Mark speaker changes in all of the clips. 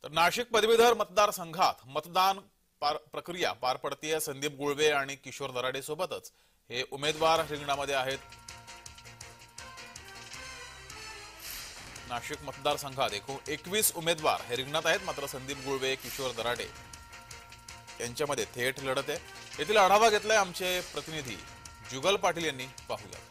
Speaker 1: तर नाशिक पदवीधर मतदारसंघात मतदान प्रक्रिया पार पडतीये। संदीप गुळवे आणि किशोर दराडे सोबतच हे उमेदवार रिंगणामध्ये आहेत। नाशिक मतदारसंघात एकूण 21 उमेदवार हे रिंगणात आहेत। मात्र संदीप गुळवे किशोर दराडे यांच्यामध्ये थेट लढत आहे। येथील आढावा घेतलाय आमचे प्रतिनिधी जुगल पाटील यांनी। पाहूया।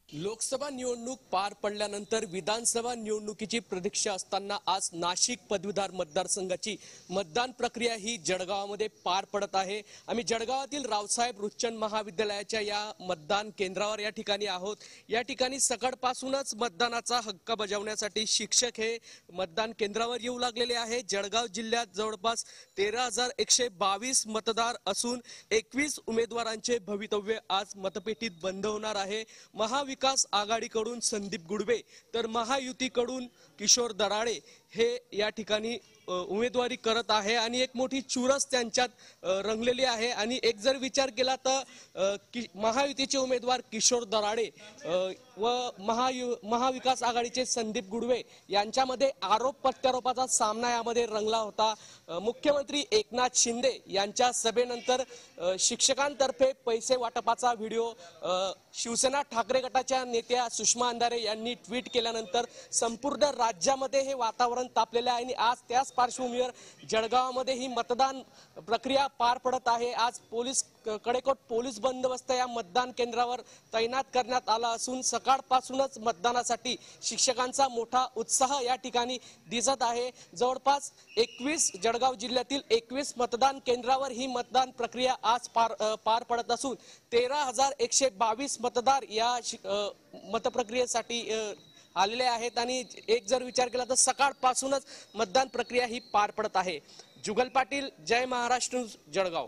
Speaker 2: लोकसभा निवडणूक पार पडल्यानंतर विधानसभा निवडणुकीची प्रतीक्षा असताना आज नाशिक पदवीधर मतदारसंघाची मतदान प्रक्रिया ही जळगावमध्ये पार पडत आहे। आम्ही जळगावातील रावसाहेब रुच्चन महाविद्यालयाच्या या मतदान केंद्रावर या ठिकाणी आहोत। या ठिकाणी सकाळपासूनच मतदानाचा हक्क बजावण्यासाठी शिक्षक हे मतदान केंद्रावर येऊ लागलेले आहे। जळगाव जिल्ह्यात जवळपास 13,122 मतदार असून 21 उमेदवारांचे भवितव्य आज मतपेटीत बंद होणार आहे। महाविकास आघाडीकडून संदीप गुळवे तर महायुतीकडून किशोर दराडे हे या ठिकाणी उमेदवारी करत आहे आणि एक मोठी चुरस त्यांच्यात रंगलेली आहे। आणि एक जर विचार केला तर महायुतीचे उमेदवार किशोर दराडे व महाविकास आघाडीचे संदीप गुळवे यांच्यामध्ये आरोप प्रत्यारोपाचा सामना यामध्ये रंगला होता। मुख्यमंत्री एकनाथ शिंदे यांच्या सभेनंतर शिक्षकांतर्फे पैसे वाटपाचा व्हिडिओ शिवसेना ठाकरे गटाच्या नेत्या सुषमा अंधारे यांनी ट्विट केल्यानंतर संपूर्ण राज्यामध्ये हे वातावरण तापलेले आहे। आणि आज त्याच पार्श्वभूमीवर जळगावामध्ये ही मतदान प्रक्रिया पार पडत आहे। आज कडेकोट पोलीस बंदोबस्त या मतदान केंद्रावर तैनात करण्यात आला असून सकाळपासूनच मतदानासाठी शिक्षकांचा मोठा उत्साह या ठिकाणी दिसत आहे। जवळपास 21 जळगाव जिल्ह्यातील 21 मतदान केंद्रावर ही मतदान प्रक्रिया आज पार पडत असून 13,122 मतदार या मतप्रक्रियेसाठी आलेले आहेत। आणि एक जर विचार केला तर सकाळपासूनच मतदान प्रक्रिया ही पार पडत आहे। जुगल पाटील, जय महाराष्ट्र, जळगाव।